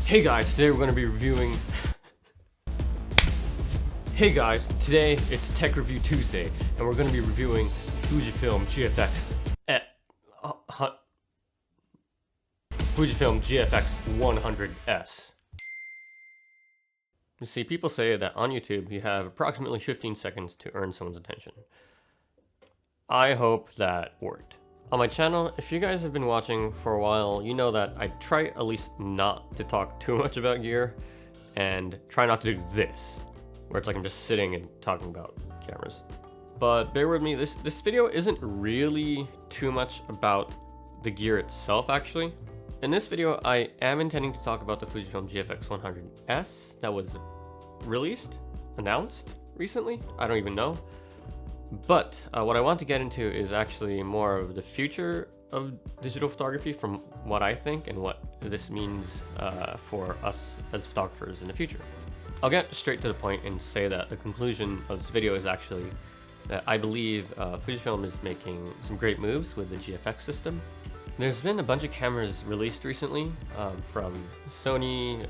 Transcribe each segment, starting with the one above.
Hey guys, today we're going to be reviewing... Hey guys, today it's Tech Review Tuesday, and we're going to be reviewing Fujifilm GFX Fujifilm GFX 100S. You see, people say that on YouTube you have approximately 15 seconds to earn someone's attention. I hope that worked. On my channel, if you guys have been watching for a while, you know that I try at least not to talk too much about gear and try not to do this, where it's like I'm just sitting and talking about cameras. But bear with me, this video isn't really too much about the gear itself actually. In this video, I am intending to talk about the Fujifilm GFX 100S that was announced recently, I don't even know. But what I want to get into is actually more of the future of digital photography from what I think and what this means for us as photographers in the future. I'll get straight to the point and say that the conclusion of this video is actually that I believe Fujifilm is making some great moves with the GFX system. There's been a bunch of cameras released recently from Sony,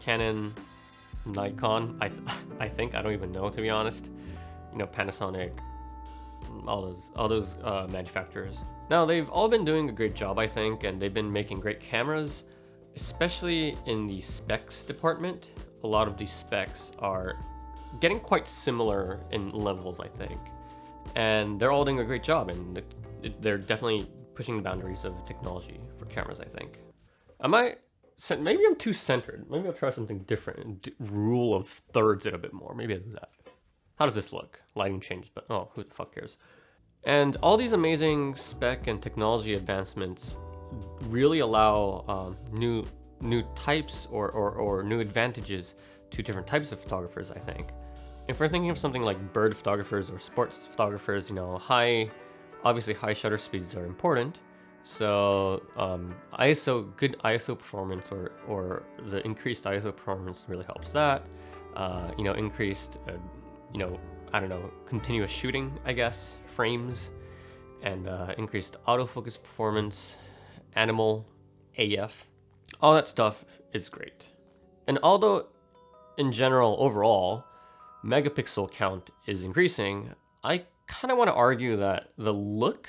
Canon, Nikon, I think, I don't even know, to be honest. You know, Panasonic, all those manufacturers. Now, they've all been doing a great job, I think, and they've been making great cameras, especially in the specs department. A lot of these specs are getting quite similar in levels, I think. And they're all doing a great job, and they're definitely pushing the boundaries of technology for cameras, I think. Maybe I'm too centered. Maybe I'll try something different and rule of thirds it a bit more. Maybe I'll do that. How does this look? Lighting changed, but oh, who the fuck cares? And all these amazing spec and technology advancements really allow new types or new advantages to different types of photographers, I think. If we're thinking of something like bird photographers or sports photographers, you know, obviously high shutter speeds are important. So good ISO performance or the increased ISO performance really helps that. You know, increased, I don't know, continuous shooting, I guess, frames, and increased autofocus performance, animal, AF, all that stuff is great. And although in general, overall, megapixel count is increasing, I kind of want to argue that the look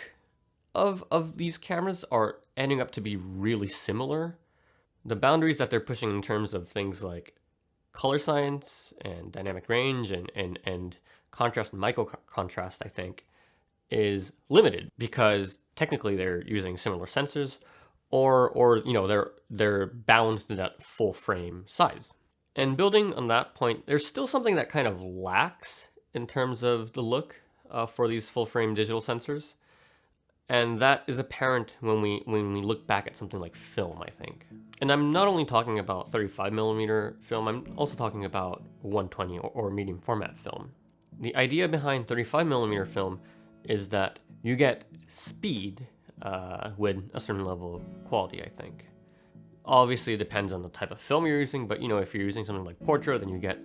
of these cameras are ending up to be really similar. The boundaries that they're pushing in terms of things like color science and dynamic range and contrast and micro contrast, I think, is limited because technically they're using similar sensors or you know, they're bound to that full frame size. And building on that point, there's still something that kind of lacks in terms of the look for these full frame digital sensors. And that is apparent when we look back at something like film, I think. And I'm not only talking about 35mm film, I'm also talking about 120 or medium format film. The idea behind 35mm film is that you get speed with a certain level of quality, I think. Obviously, it depends on the type of film you're using, but you know, if you're using something like portrait, then you get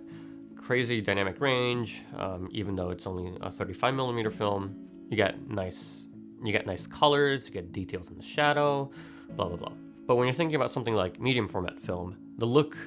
crazy dynamic range. Even though it's only a 35mm film, you get nice colors, you get details in the shadow, blah, blah, blah. But when you're thinking about something like medium format film, the look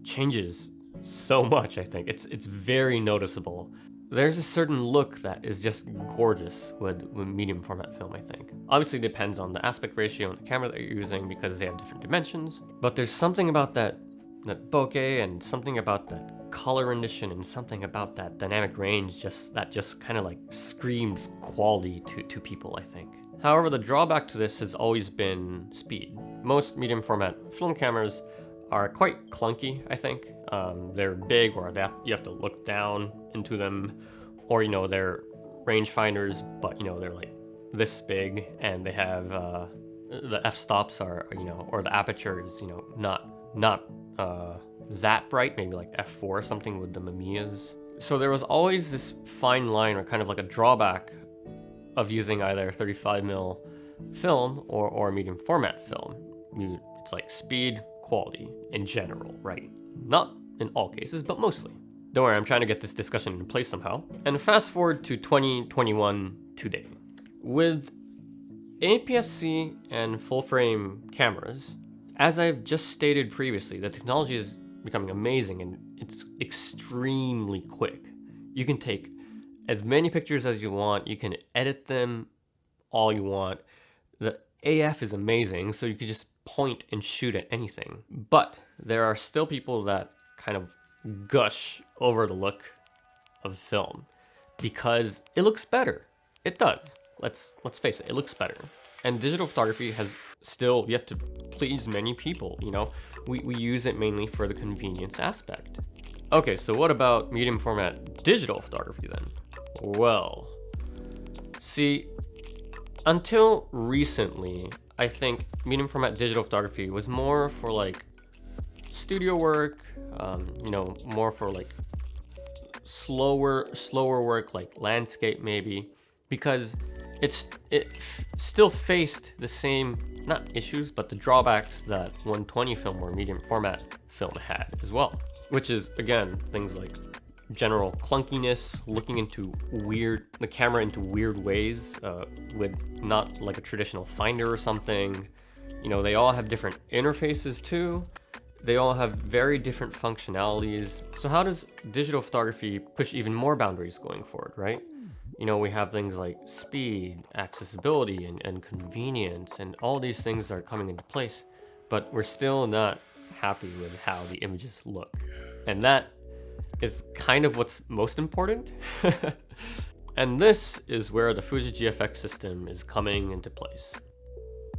changes so much, I think. It's very noticeable. There's a certain look that is just gorgeous with medium format film, I think. Obviously, it depends on the aspect ratio and the camera that you're using because they have different dimensions. But there's something about that bokeh and something about that color rendition and something about that dynamic range that just kind of like screams quality to people, I think. However, the drawback to this has always been speed. Most medium format film cameras are quite clunky, I think. They're big, or you have to look down into them, or you know, they're rangefinders, but you know, they're like this big, and they have the f-stops are, you know, or the aperture is, you know, not that bright, maybe like f4 or something with the Mamiyas. So there was always this fine line, or kind of like a drawback of using either 35mm film or medium format film. It's like speed, quality in general, right? Not in all cases, but mostly. Don't worry, I'm trying to get this discussion in place somehow. And fast forward to 2021 today. With APS-C and full frame cameras, As I've just stated previously, the technology is becoming amazing and it's extremely quick. You can take as many pictures as you want, you can edit them all you want. The AF is amazing, so you can just point and shoot at anything. But there are still people that kind of gush over the look of film because it looks better. It does. Let's face it looks better. And digital photography has still yet to please many people, you know? We use it mainly for the convenience aspect. Okay, so what about medium format digital photography then? Well, see, until recently, I think medium format digital photography was more for like studio work, you know, more for like slower work like landscape maybe, because it still faced the same, not issues, but the drawbacks that 120 film or medium format film had as well, which is again things like general clunkiness, looking into the camera into weird ways, with not like a traditional finder or something. You know, they all have different interfaces too. They all have very different functionalities. So how does digital photography push even more boundaries going forward, right? You know, we have things like speed, accessibility, and convenience, and all these things are coming into place, but we're still not happy with how the images look. And that is kind of what's most important. And this is where the Fuji GFX system is coming into place.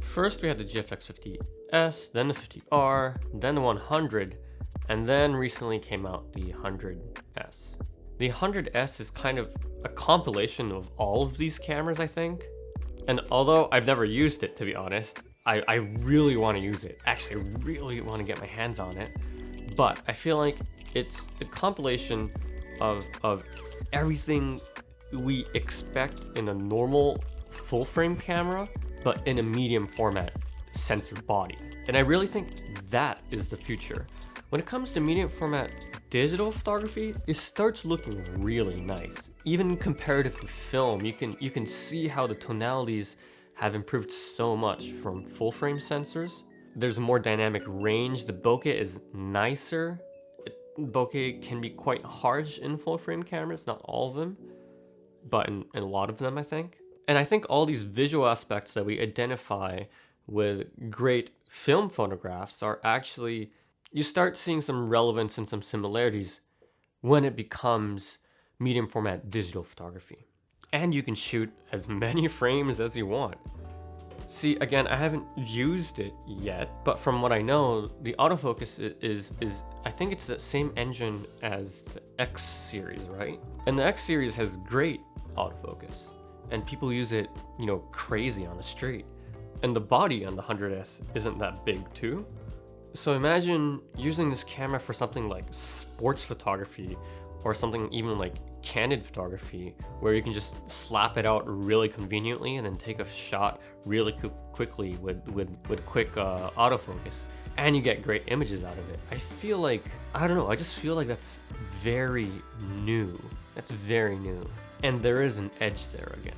First, we had the GFX 50S, then the 50R, then the 100, and then recently came out the 100S. The 100S is kind of a compilation of all of these cameras, I think. And although I've never used it, to be honest, I really want to use it. Actually, I really want to get my hands on it. But I feel like it's a compilation of everything we expect in a normal full-frame camera, but in a medium format sensor body. And I really think that is the future. When it comes to medium format digital photography, it starts looking really nice. Even comparative to film, you can see how the tonalities have improved so much from full frame sensors. There's a more dynamic range. The bokeh is nicer. Bokeh can be quite harsh in full frame cameras, not all of them, but in a lot of them, I think. And I think all these visual aspects that we identify with great film photographs are actually, you start seeing some relevance and some similarities when it becomes medium format digital photography. And you can shoot as many frames as you want. See, again, I haven't used it yet, but from what I know, the autofocus is I think it's the same engine as the X series, right? And the X series has great autofocus, and people use it, you know, crazy on the street. And the body on the 100S isn't that big too. So imagine using this camera for something like sports photography or something even like candid photography, where you can just slap it out really conveniently and then take a shot really quickly with quick autofocus, and you get great images out of it. I feel like, I don't know, I just feel like that's very new. That's very new. And there is an edge there again.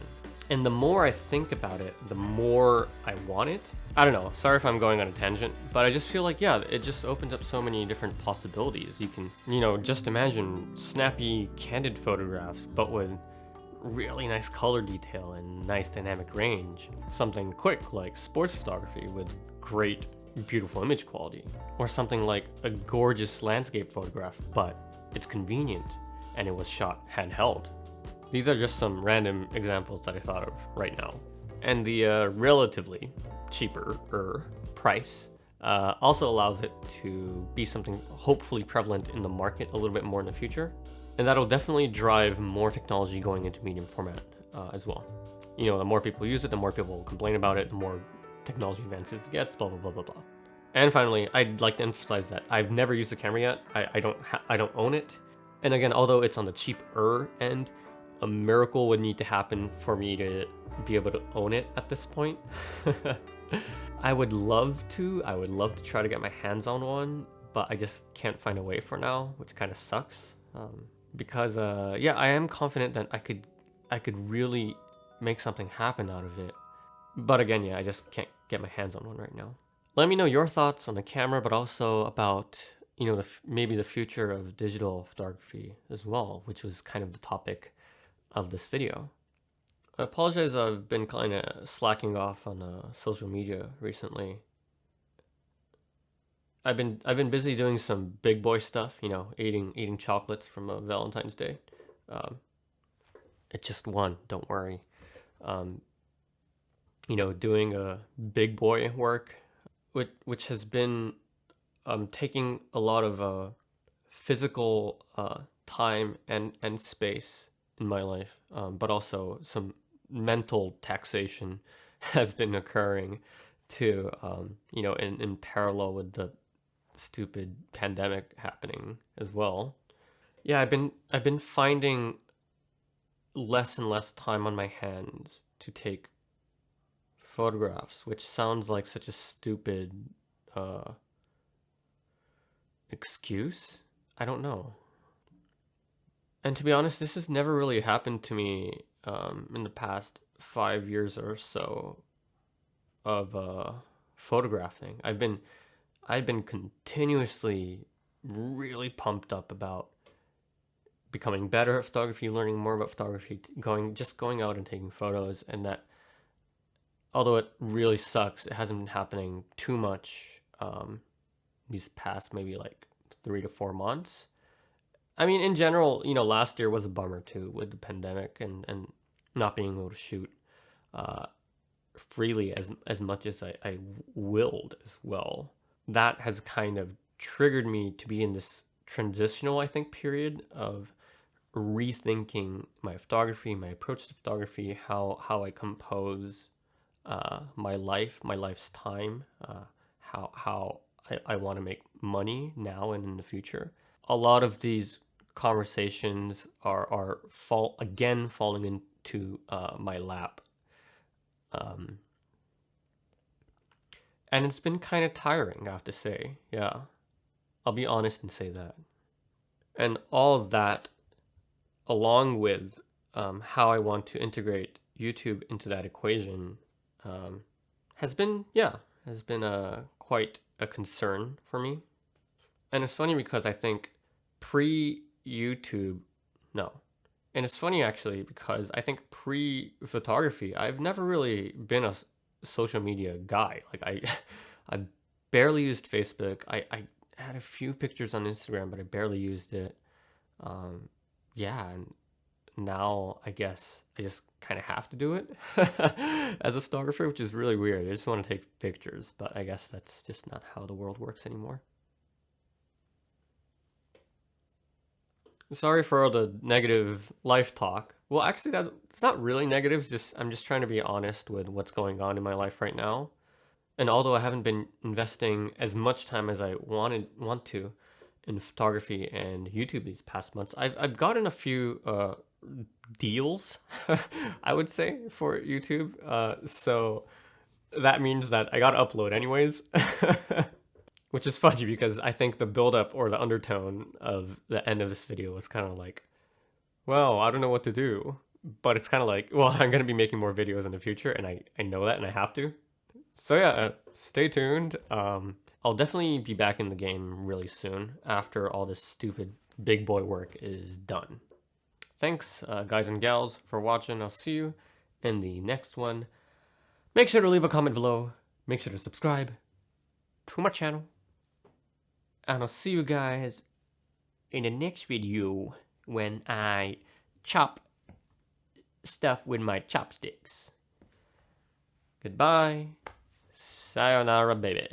And the more I think about it, the more I want it. I don't know, sorry if I'm going on a tangent, but I just feel like, yeah, it just opens up so many different possibilities. You can, you know, just imagine snappy, candid photographs, but with really nice color detail and nice dynamic range. Something quick like sports photography with great, beautiful image quality. Or something like a gorgeous landscape photograph, but it's convenient and it was shot handheld. These are just some random examples that I thought of right now. And the relatively cheaper price also allows it to be something hopefully prevalent in the market a little bit more in the future. And that'll definitely drive more technology going into medium format as well. You know, the more people use it, the more people will complain about it, the more technology advances it gets, blah, blah, blah, blah, blah. And finally, I'd like to emphasize that I've never used the camera yet. I don't own it. And again, although it's on the cheaper end, a miracle would need to happen for me to be able to own it at this point. I would love to try to get my hands on one, but I just can't find a way for now, which kind of sucks. Because yeah, I am confident that I could really make something happen out of it. But again, yeah, I just can't get my hands on one right now. Let me know your thoughts on the camera, but also about, maybe the future of digital photography as well, which was kind of the topic of this video. I apologize, I've been kind of slacking off on social media recently. I've been busy doing some big boy stuff, eating chocolates from Valentine's Day. It's just one, don't worry. Doing a big boy work, which has been taking a lot of physical time and space in my life, but also some mental taxation has been occurring too, in parallel with the stupid pandemic happening as well. Yeah, I've been finding less and less time on my hands to take photographs, which sounds like such a stupid excuse. I don't know. And to be honest, this has never really happened to me in the past 5 years or so of photographing. I've been continuously really pumped up about becoming better at photography, learning more about photography, going out and taking photos, and that although it really sucks, it hasn't been happening too much these past maybe like 3 to 4 months. I mean, in general, last year was a bummer too with the pandemic and not being able to shoot freely as much as I willed as well. That has kind of triggered me to be in this transitional, I think, period of rethinking my photography, my approach to photography, how I compose my life's time, how I want to make money now and in the future. A lot of these conversations are falling into my lap, and it's been kind of tiring, I have to say. Yeah, I'll be honest and say that. And all of that, along with how I want to integrate YouTube into that equation, has been quite a concern for me. And it's funny because I think pre-YouTube, no. And it's funny actually because I think pre-photography, I've never really been a social media guy. Like I barely used Facebook. I had a few pictures on Instagram, but I barely used it. And now I guess I just kind of have to do it as a photographer, which is really weird. I just want to take pictures, but I guess that's just not how the world works anymore. Sorry for all the negative life talk. Well, actually, it's not really negative. I'm just trying to be honest with what's going on in my life right now. And although I haven't been investing as much time as I want to in photography and YouTube these past months, I've gotten a few deals, I would say, for YouTube. So that means that I gotta upload anyways. Which is funny because I think the buildup or the undertone of the end of this video was kind of like, well, I don't know what to do. But it's kind of like, well, I'm going to be making more videos in the future, and I know that, and I have to. So yeah, stay tuned. I'll definitely be back in the game really soon after all this stupid big boy work is done. Thanks, guys and gals, for watching. I'll see you in the next one. Make sure to leave a comment below. Make sure to subscribe to my channel. And I'll see you guys in the next video when I chop stuff with my chopsticks. Goodbye. Sayonara, baby.